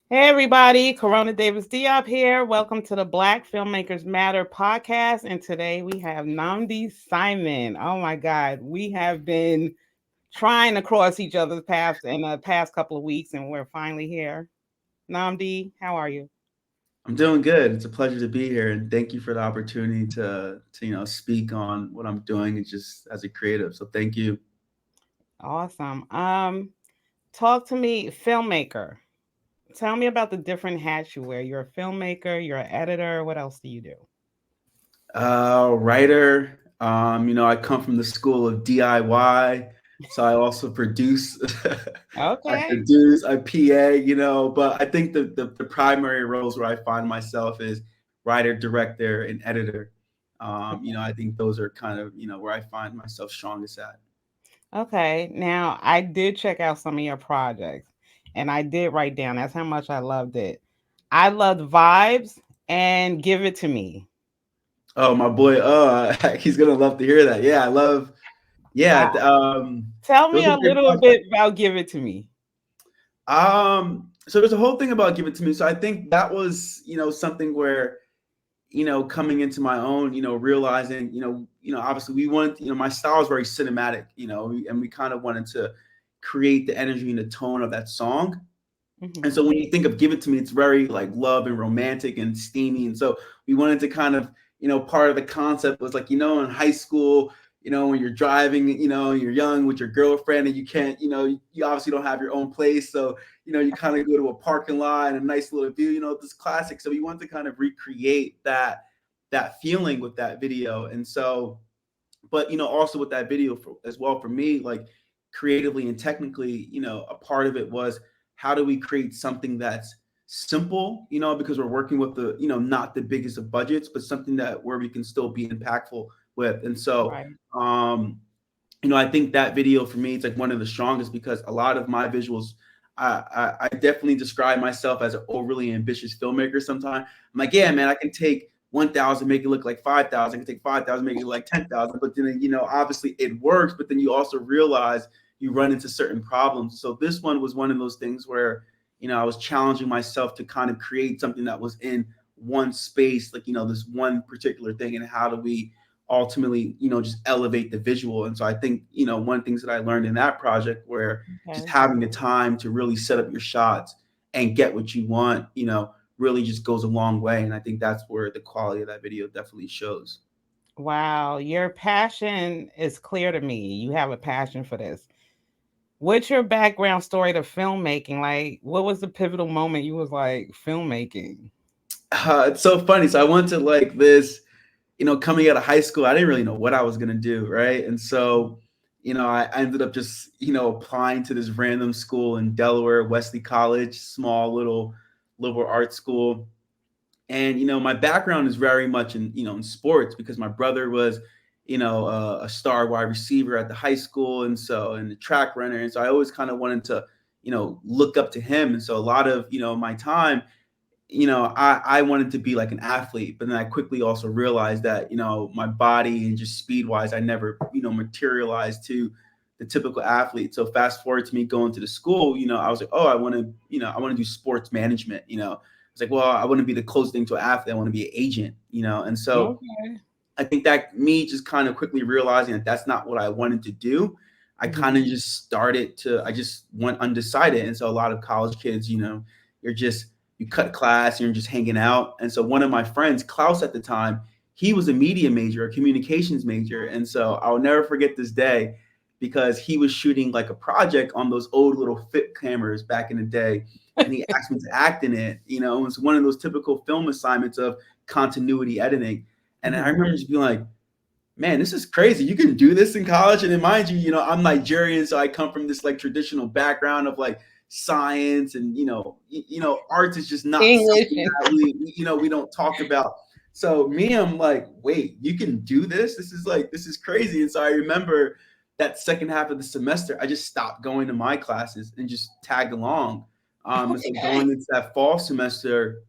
Hey everybody, Corona Davis Diop here. Welcome to the Black Filmmakers Matter podcast. And today we have Nnamdi Simon. Oh my God, we have been trying to cross each other's paths in the past couple of weeks, and we're finally here. Nnamdi, how are you? I'm doing good. It's a pleasure to be here, and thank you for the opportunity to speak on what I'm doing and just as a creative. So thank you. Awesome. Talk to me, filmmaker. Tell me about the different hats you wear. You're a filmmaker, you're an editor. What else do you do? Writer. I come from the school of DIY, so I also produce. I Okay. produce, I PA. But I think the primary roles where I find myself is writer, director, and editor. I think those are kind of where I find myself strongest at. Okay. Now, I did check out some of your projects and I did write down that's how much I loved it. I loved Vibes and Give It to Me. Oh, my boy. He's gonna love to hear that. Yeah, I love. Yeah, Uh, Tell me those are a great little projects. bit about Give It to Me. So there's a whole thing about Give It to Me. So I think that was, something where, coming into my own, realizing, obviously we want, my style is very cinematic, and we kind of wanted to create the energy and the tone of that song. And Hmm. so when you think of Give It to Me, it's very like love and romantic and steamy. And so we wanted to kind of, part of the concept was like, in high school, when you're driving, you're young with your girlfriend and you can't, you obviously don't have your own place. So, you kind of go to a parking lot and a nice little view, this classic. So we wanted to kind of recreate that feeling with that video. And so, but also with that video as well for me, like creatively and technically, a part of it was how do we create something that's simple, because we're working with the, not the biggest of budgets, but something that where we can still be impactful with. And so, Right. um, I think that video for me, it's like one of the strongest because a lot of my visuals, I definitely describe myself as an overly ambitious filmmaker. Sometimes I'm like, yeah, man, I can take 1,000, make it look like 5,000. I can take 5,000, make it look like 10,000. But then, obviously it works. But then you also realize you run into certain problems. So this one was one of those things where, I was challenging myself to kind of create something that was in one space, like, this one particular thing. And how do we ultimately, just elevate the visual. And so I think, one of the things that I learned in that project where just Okay. having the time to really set up your shots and get what you want, really just goes a long way. And I think that's where the quality of that video definitely shows. Wow. Your passion is clear to me. You have a passion for this. What's your background story to filmmaking? Like, what was the pivotal moment you was like filmmaking? It's so funny. So I went to like this, coming out of high school, I didn't really know what I was gonna do, right? And so, I ended up just, applying to this random school in Delaware, Wesley College, small little liberal arts school. And my background is very much in in sports because my brother was a star wide receiver at the high school, and so and the track runner, and so I always kind of wanted to look up to him. And so a lot of my time, I wanted to be like an athlete, but then I quickly also realized that, my body and just speed wise, I never, materialized to the typical athlete. So fast forward to me going to the school, I was like, oh, I want to do sports management. It's like, well, I want to be the closest thing to an athlete. I want to be an agent, and so Okay. I think that me just kind of quickly realizing that that's not what I wanted to do. I kind Mhm. of just started to, I just went undecided. And so a lot of college kids, you're just, you cut class, you're just hanging out. And so one of my friends, Klaus at the time, he was a media major, a communications major. And so I'll never forget this day because he was shooting like a project on those old little fit cameras back in the day. And he asked me to act in it. It was one of those typical film assignments of continuity editing. And I Mhm. remember just being like, man, this is crazy. You can do this in college. And then mind you, I'm Nigerian, so I come from this like traditional background of like science and arts is just not English. something that we don't talk about. So me, I'm like, wait, you can do this? This is crazy. And so I remember that second half of the semester, I just stopped going to my classes and just tagged along. And so Okay. going into that fall semester,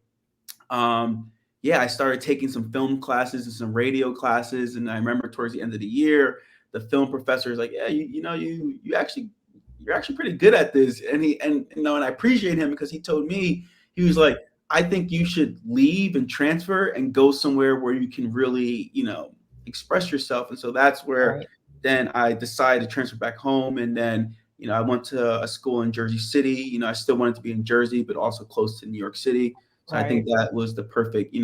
yeah, I started taking some film classes and some radio classes. And I remember towards the end of the year, the film professor is like, yeah, you actually you're actually pretty good at this. And and I appreciate him because he told me, he was like, I think you should leave and transfer and go somewhere where you can really, express yourself. And so that's where Right. then I decided to transfer back home. And then, I went to a school in Jersey City. I still wanted to be in Jersey, but also close to New York City. So I think Right. that was the perfect,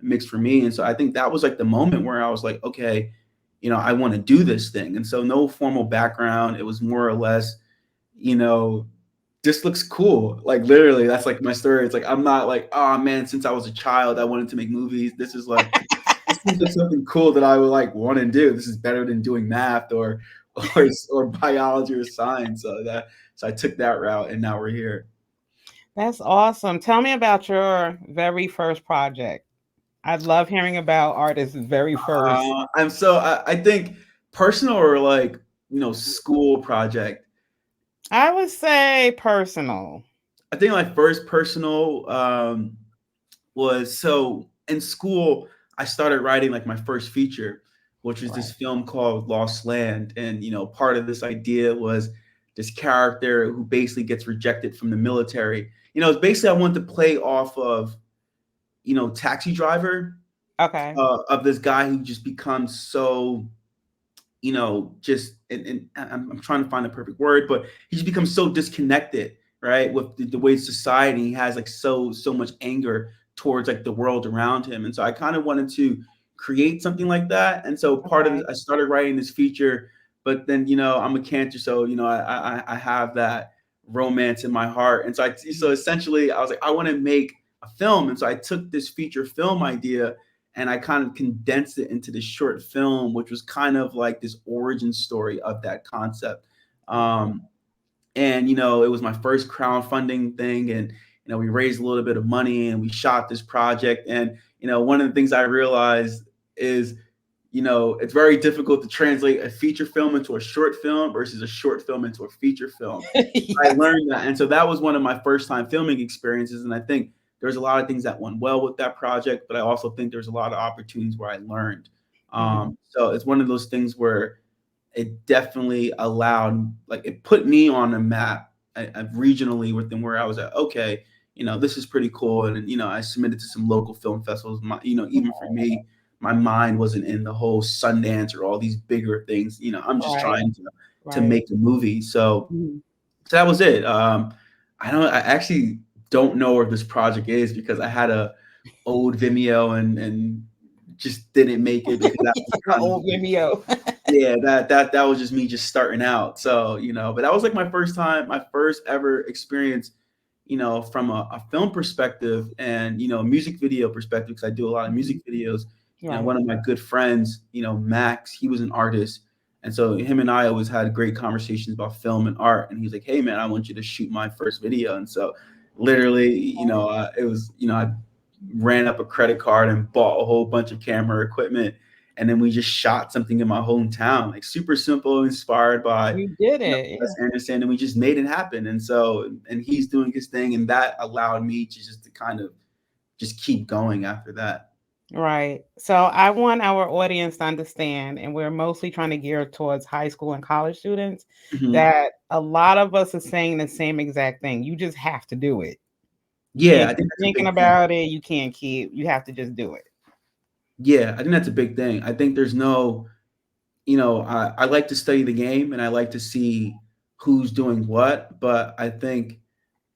mix for me. And so I think that was like the moment where I was like, okay, I want to do this thing. And so no formal background. It was more or less, you know, this looks cool. Like literally, that's like my story. It's like I'm not like, oh man, since I was a child, I wanted to make movies. This is like this seems like something cool that I would like want to do. This is better than doing math or biology or science. So I took that route, and now we're here. That's awesome. Tell me about your very first project. I love hearing about artists' very first. I think personal or like school project. I would say personal. I think my first personal was so in school. I started writing like my first feature, which was this Right. film called Lost Land, and part of this idea was this character who basically gets rejected from the military. It's basically I wanted to play off of Taxi Driver, Okay. of this guy who just becomes so just and I'm trying to find the perfect word, but he just becomes so disconnected, right, with the way society. He has like so much anger towards like the world around him, and so I kind of wanted to create something like that. And so part of this, Okay. I started writing this feature, but then I'm a Cancer, so I have that romance in my heart, and so essentially I was like I want to make a film, and so I took this feature film idea and I kind of condensed it into this short film, which was kind of like this origin story of that concept. Okay. Um, and it was my first crowdfunding thing, and we raised a little bit of money and we shot this project. And one of the things I realized is it's very difficult to translate a feature film into a short film versus a short film into a feature film. I Yes. learned that, and so that was one of my first time filming experiences. And I think there's a lot of things that went well with that project, but I also think there's a lot of opportunities where I learned. Mhm. So it's one of those things where it definitely allowed, like, it put me on the map regionally within where I was at. Okay, this is pretty cool, and I submitted to some local film festivals. Even for me, my mind wasn't in the whole Sundance or all these bigger things. I'm just Right. trying to Right. make a movie. Mhm. So that was it. I actually don't know where this project is because I had a old Vimeo and just didn't make it because that was Your kind of old like, Vimeo. yeah, that was just me just starting out. So, but that was like my first ever experience, from a film perspective and, music video perspective, because I do a lot of music Mhm. videos. Right. One of my good friends, Max, he was an artist. And so him and I always had great conversations about film and art. And he's like, hey, man, I want you to shoot my first video. And so literally, it was, I ran up a credit card and bought a whole bunch of camera equipment, and then we just shot something in my hometown, like super simple, inspired by You did it. Wes Anderson, and we just made it happen. And so, and he's doing his thing, and that allowed me to just to kind of just keep going after that. Right. So I want our audience to understand, and we're mostly trying to gear towards high school and college students, Hmm. that a lot of us are saying the same exact thing. You just have to do it. Yeah, If I think you're that's a thinking big thing. about it, you can't keep, you have to just do it. Yeah, I think that's a big thing. I think there's no, I like to study the game and I like to see who's doing what, but I think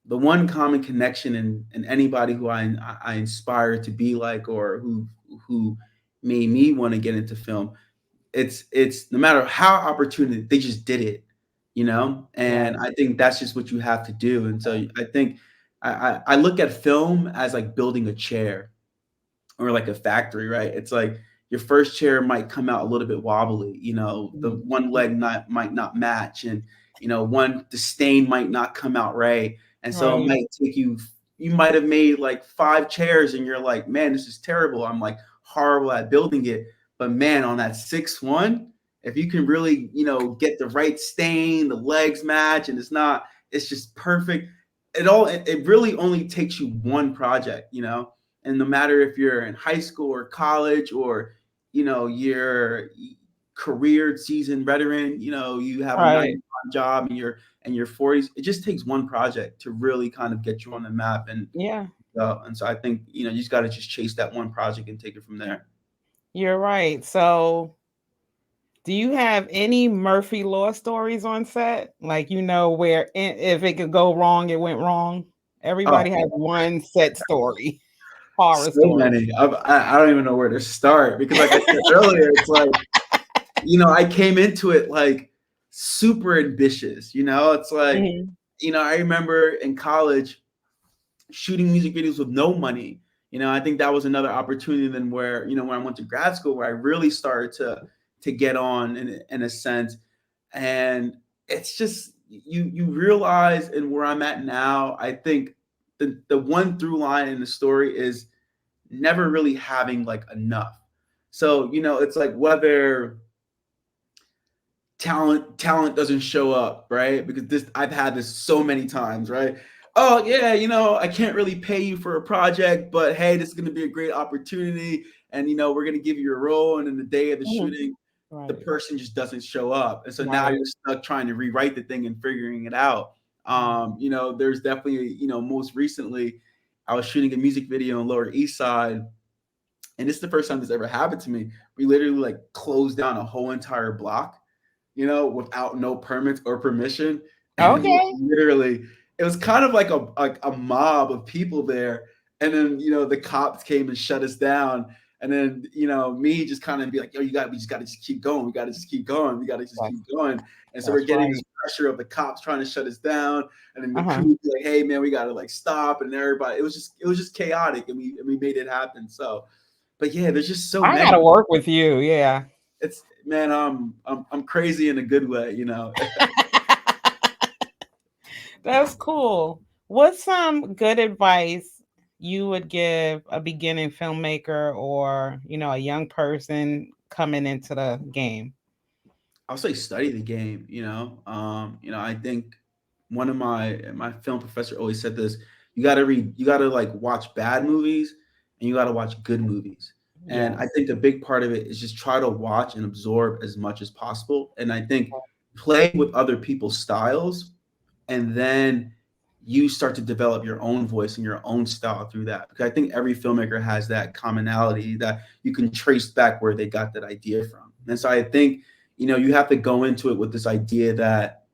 the one common connection in anybody who I inspire to be like, or who made me want to get into film, it's no matter how opportunity, they just did it, and Right. I think that's just what you have to do. And so I think I look at film as like building a chair or like a factory, right? It's like your first chair might come out a little bit wobbly, the Mhm. one leg not might not match, and the stain might not come out right. And so it Right. might take you might have made like 5 chairs and you're like, man, this is terrible. I'm like horrible at building it. But man, on that sixth one, if you can really, get the right stain, the legs match, and it's just perfect. It really only takes you one project, and no matter if you're in high school or college or you're career seasoned veteran, you have a Right. 9 to 5 job and you're in your 40s, it just takes one project to really kind of get you on the map. And Yeah. go. And so I think, you just got to just chase that one project and take it from there. You're right. So, do you have any Murphy Law stories on set? Like, where if it could go wrong, it went wrong. Oh, Everybody has one set story, horror so story. many. I don't even know where to start because, like I said earlier, it's like, I came into it like super ambitious. It's like, Mhm. I remember in college shooting music videos with no money. I think that was another opportunity then where, when I went to grad school, where I really started to get on in a sense. And it's just you realize, and where I'm at now, I think the one through line in the story is never really having like enough. So, it's like whether talent doesn't show up, right? Because this I've had this so many times, right? Oh yeah, I can't really pay you for a project, but hey, this is going to be a great opportunity, and we're going to give you a role, and in the day of the Mhm. shooting, the Right. person just doesn't show up, and so now Right. you're stuck trying to rewrite the thing and figuring it out. There's definitely, most recently I was shooting a music video on Lower East Side, and this is the first time this ever happened to me. We literally like closed down a whole entire block, without no permits or permission. And Okay. literally, it was kind of like a mob of people there. And then, the cops came and shut us down. And then, me just kind of be like, yo, we just got to just keep going. We got to just keep going. We got to just That's keep going. And so we're that's getting this right. pressure of the cops trying to shut us down. And then the Uh-huh. crew would be like, hey, man, we got to like stop. And everybody, it was just chaotic. And we made it happen. So, but yeah, there's just so I many. gotta work with you. Yeah. It's man, I'm crazy in a good way. That's cool. What's some good advice you would give a beginning filmmaker or, a young person coming into the game? I'll say study the game. I think one of my film professor always said this: you got to like watch bad movies, and you got to watch good movies. And I Yes. think a big part of it is just try to watch and absorb as much as possible. And I think play with other people's styles, and then you start to develop your own voice and your own style through that, because I think every filmmaker has that commonality that you can trace back where they got that idea from. And so I think, you have to go into it with this idea that,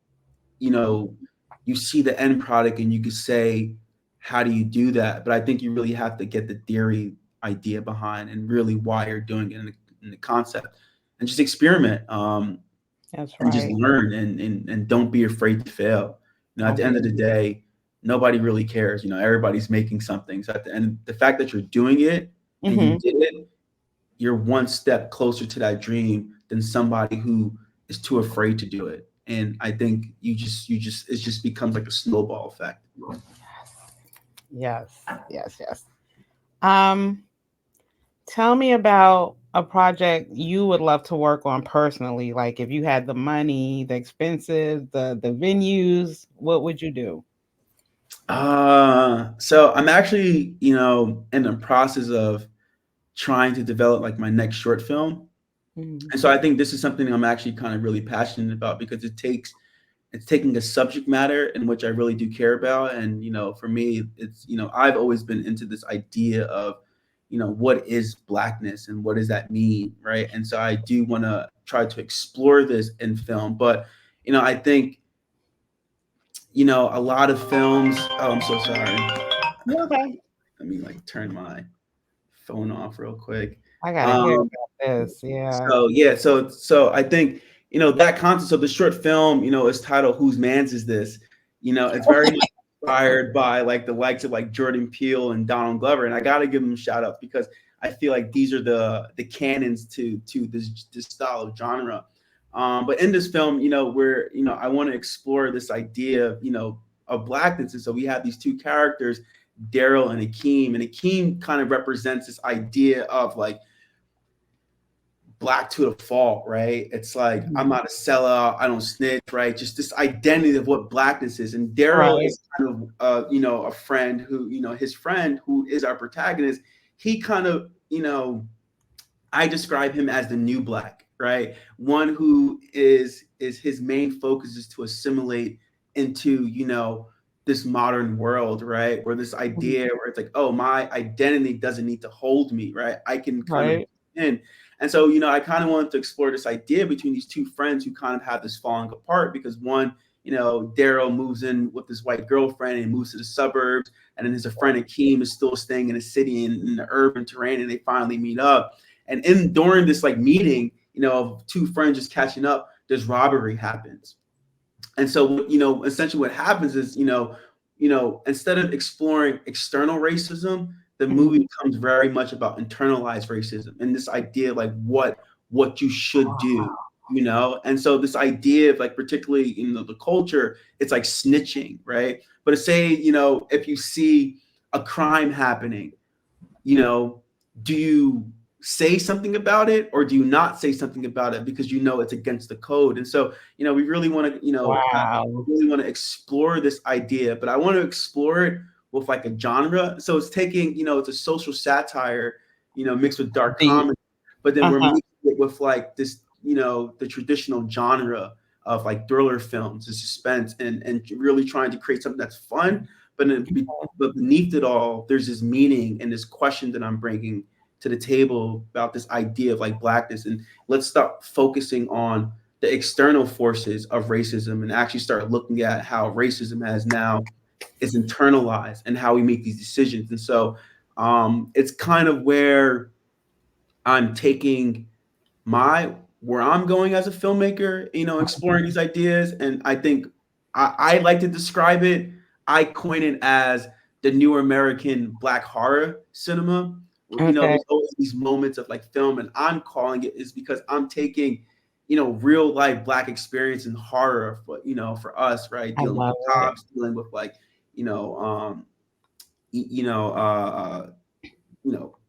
you know you see the end product and you could say, how do you do that? But I think you really have to get the theory idea behind and really why you're doing it in the concept, and just experiment. That's And just right. learn, and don't be afraid to fail. At Don't the be. end of the day, nobody really cares. Everybody's making something. So at the end, the fact that you're doing it and you Hmm. did it, you're one step closer to that dream than somebody who is too afraid to do it. And I think it just becomes like a snowball effect. Yes. Yes. Yes. Um, Tell me about a project you would love to work on personally. Like if you had the money, the expenses, the venues, what would you do? So I'm actually, in the process of trying to develop like my next short film. Mhm. And so I think this is something I'm actually kind of really passionate about, because it's taking a subject matter in which I really do care about. And, for me, it's, I've always been into this idea of, what is blackness and what does that mean? Right. And so I do want to try to explore this in film. But, I think, a lot of films. Oh, I'm so sorry. You okay? Let me like turn my phone off real quick. I gotta hear Um, about this. Yeah. So yeah, so I think, that concept of the short film, is titled "Whose Man's Is This?" It's very much inspired by like the likes of like Jordan Peele and Donald Glover, and I got to give them shout outs, because I feel like these are the canons to this style of genre. But in this film, where I want to explore this idea of blackness, and so we have these two characters, Daryl and Akeem, and Akeem kind of represents this idea of like black to the fault, right? It's like, I'm Mhm. not a sellout, I don't snitch, right? Just this identity of what blackness is. And Daryl Right. is kind of, a friend who, his friend who is our protagonist. He kind of, I describe him as the new black, right? One who is his main focus is to assimilate into, this modern world, right? Where this Mhm. idea where it's like, oh, my identity doesn't need to hold me, right? I can kind of Right. in. And so, I kind of wanted to explore this idea between these two friends who kind of have this falling apart because one, Daryl moves in with his white girlfriend and moves to the suburbs. And then his friend Akeem is still staying in a city in the urban terrain, and they finally meet up. And in during this like meeting, of two friends just catching up, this robbery happens. And so, essentially what happens is, instead of exploring external racism, the movie Mhm. becomes very much about internalized racism and this idea of like what you should do, And so this idea of like particularly in the culture, it's like snitching, right? But say, if you see a crime happening, you know, do you say something about it or do you not say something about it because it's against the code? And so, we really want to, Wow. really want to explore this idea, but I want to explore it with like a genre. So it's taking, it's a social satire, mixed with dark Deep. comedy, but then we're Uh-huh. mixing it with like this, the traditional genre of like thriller films and suspense and really trying to create something that's fun, but but beneath it all, there's this meaning and this question that I'm bringing to the table about this idea of like blackness. And let's stop focusing on the external forces of racism and actually start looking at how racism has now is internalized and how we make these decisions. And so it's kind of where I'm taking my where I'm going as a filmmaker, exploring these ideas. And I think I like to describe it. I coin it as the new American black horror cinema. Where, Okay. there's always these moments of like film, and I'm calling it is because I'm taking, real life black experience and horror for for us, right? I Dealing with love it. cops, dealing with like, you know, y- you know, uh,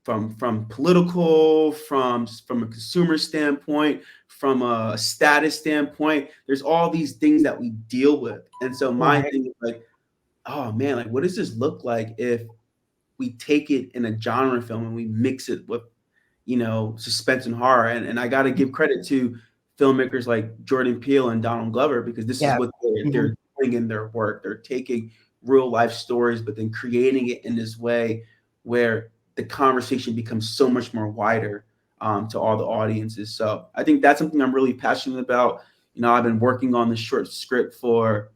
from political, from a consumer standpoint, from a status standpoint. There's all these things that we deal with, and so my Right. thing is like, oh man, like what does this look like if we take it in a genre film and we mix it with suspense and horror? And I got to give credit to filmmakers like Jordan Peele and Donald Glover because this is Yes. what they're Mhm. doing in their work. They're taking real life stories, but then creating it in this way where the conversation becomes so much more wider to all the audiences. So I think that's something I'm really passionate about. I've been working on this short script for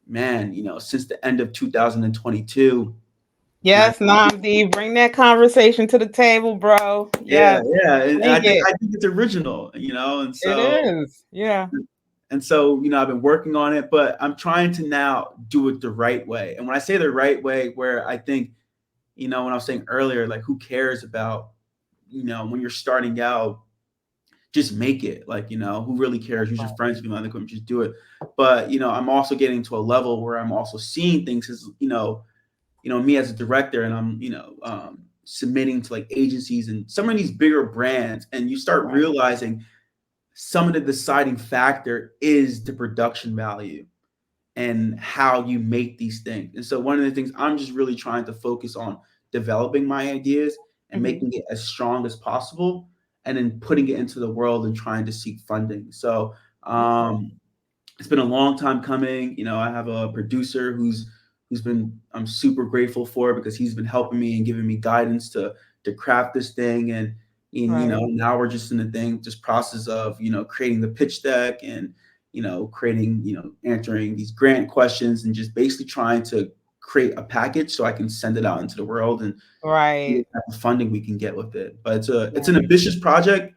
man, since the end of 2022. And I Yes, Nnamdi, bring that conversation to the table, bro. Yeah, Yes, yeah, and bring it. I think it's original, and It so is. Yeah. I've been working on it, but I'm trying to now do it the right way. And when I say the right way, where I think, when I was saying earlier, like who cares about, when you're starting out, just make it. Like, who really cares? Use your friends, if you want to just do it. But I'm also getting to a level where I'm also seeing things as, me as a director, and I'm, submitting to like agencies and some of these bigger brands, and you start Right. realizing some of the deciding factor is the production value and how you make these things. And so one of the things I'm just really trying to focus on developing my ideas and Mhm. making it as strong as possible and then putting it into the world and trying to seek funding. So Okay. it's been a long time coming. I have a producer who's been I'm super grateful for because he's been helping me and giving me guidance to craft this thing. And Right. now we're just in the just process of creating the pitch deck and creating answering these grant questions and just basically trying to create a package so I can send it out into the world and see Right. what type of funding we can get with it. But it's an Right. ambitious project,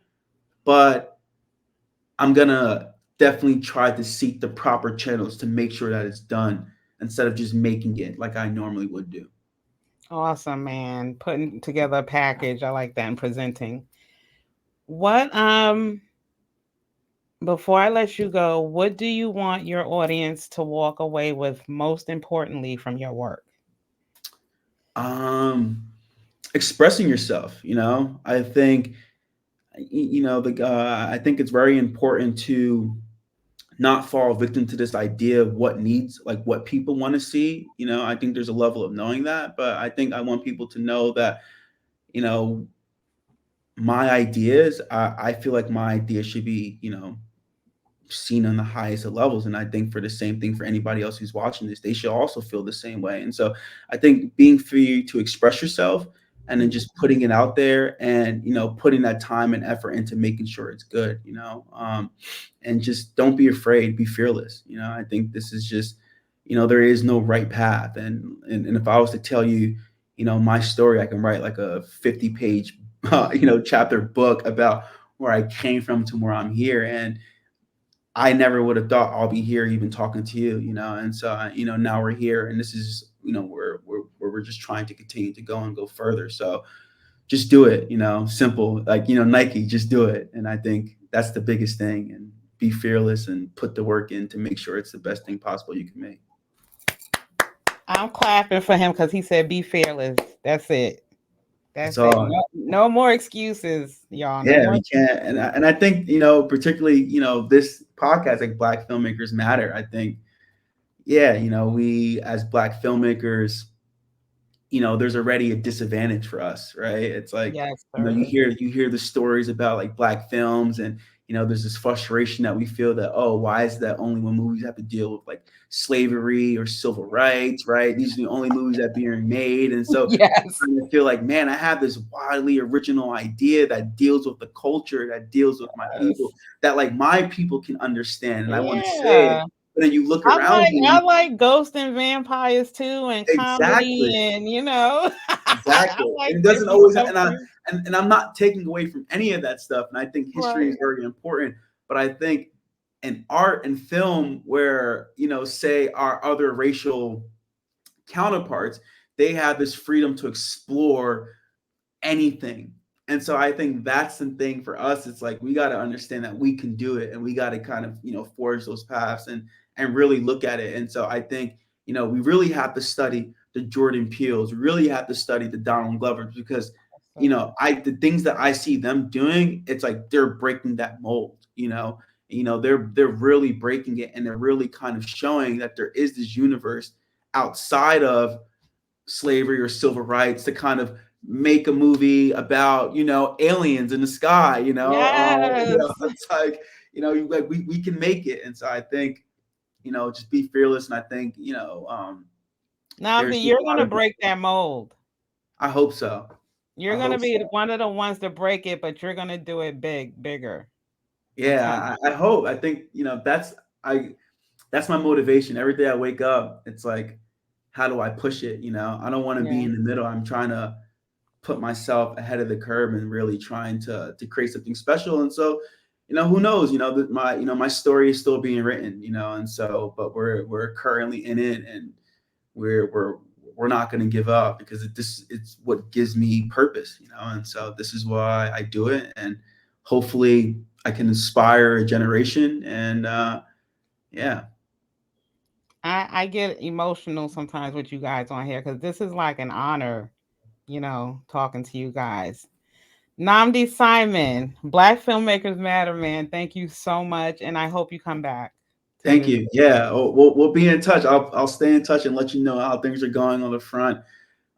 but I'm gonna definitely try to seek the proper channels to make sure that it's done instead of just making it like I normally would do. Awesome, man. Putting together a package. I like that and presenting. What before I let you go, what do you want your audience to walk away with most importantly from your work? Um, expressing yourself, I think, I think it's very important to not fall victim to this idea of what people want to see. I think there's a level of knowing that, but I think I want people to know that, you know, my ideas, I feel like my ideas should be, seen on the highest of levels. And I think for the same thing for anybody else who's watching this, they should also feel the same way. And so I think being free to express yourself and then just putting it out there and, putting that time and effort into making sure it's good, and just don't be afraid, be fearless. I think this is just, there is no right path. And if I was to tell you, my story, I can write like a 50-page, chapter book about where I came from to where I'm here. And I never would have thought I'll be here even talking to you, and so now we're here, and this is we're just trying to continue to go and go further. So just do it, simple, like Nike, just do it. And I think that's the biggest thing, and be fearless and put the work in to make sure it's the best thing possible you can make. I'm clapping for him because he said be fearless. That's it. That's That's it. all. No more excuses, y'all. No Yeah, more we can't. And I think particularly this podcast, like Black Filmmakers Matter. I think, yeah, we as Black filmmakers, there's already a disadvantage for us, right? It's like, yes, you sir. hear the stories about like Black films, and there's this frustration that we feel that, oh, why is that only when movies have to deal with like slavery or civil rights, right? These are the only movies that are being made. And so Yes. I feel like, man, I have this wildly original idea that deals with the culture, that deals with my people, Yes. that like my people can understand, and I want to say it. Yeah. But then you look I around like I you, like ghosts and vampires too, and exactly. comedy, and I Exactly. like And it doesn't different always, stuff too. and I'm not taking away from any of that stuff. And I think history is Right. very important. But I think in art and film, where, say our other racial counterparts, they have this freedom to explore anything. And so I think that's the thing for us. It's like we got to understand that we can do it, and we got to kind of forge those paths and really look at it. And so I think we really have to study the Jordan Peels, really have to study the Donald Glovers, because So, I the things that I see them doing, it's like they're breaking that mold. They're really breaking it, and they're really kind of showing that there is this universe outside of slavery or civil rights to kind of make a movie about aliens in the sky. yes. It's like like we can make it. And so I think just be fearless. And I think there's Namdi, just you're a lot gonna of, break that mold. I hope so. You're I gonna hope be so. one of the ones to break it, but you're gonna do it bigger. I'm telling Yeah, I hope. I think I that's my motivation. Every day I wake up, it's like, how do I push it? I don't want to you. be Yeah. in the middle. I'm trying to put myself ahead of the curve and really trying to create something special. And so, who knows? That my story is still being written. And so, but we're currently in it, and we're we're we're not going to give up, because it's what gives me purpose. And so this is why I do it, and hopefully I can inspire a generation. And yeah, I get emotional sometimes with you guys on here because this is like an honor, talking to you guys. Namdi Simon, Black Filmmakers Matter, man. Thank you so much, and I hope you come back to thank visit. you. Yeah, we'll be in touch. I'll stay in touch and let you know how things are going on the front.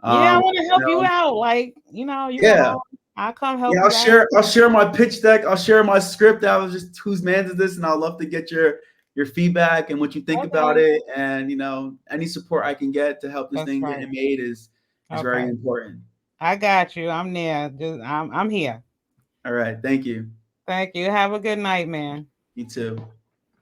Yeah, I Um, want to you help you know, out. Like, you can yeah, holler. I'll come help yeah. you out. I'll share my pitch deck. I'll share my script. I was just, whose man's is this, and I'll love to get your feedback and what you think about Okay, it. And any support I can get to help this that's thing get right. made is very Okay, important. I got you. I'm there. I'm here. All right, thank you. Thank you. Have a good night, man. You too.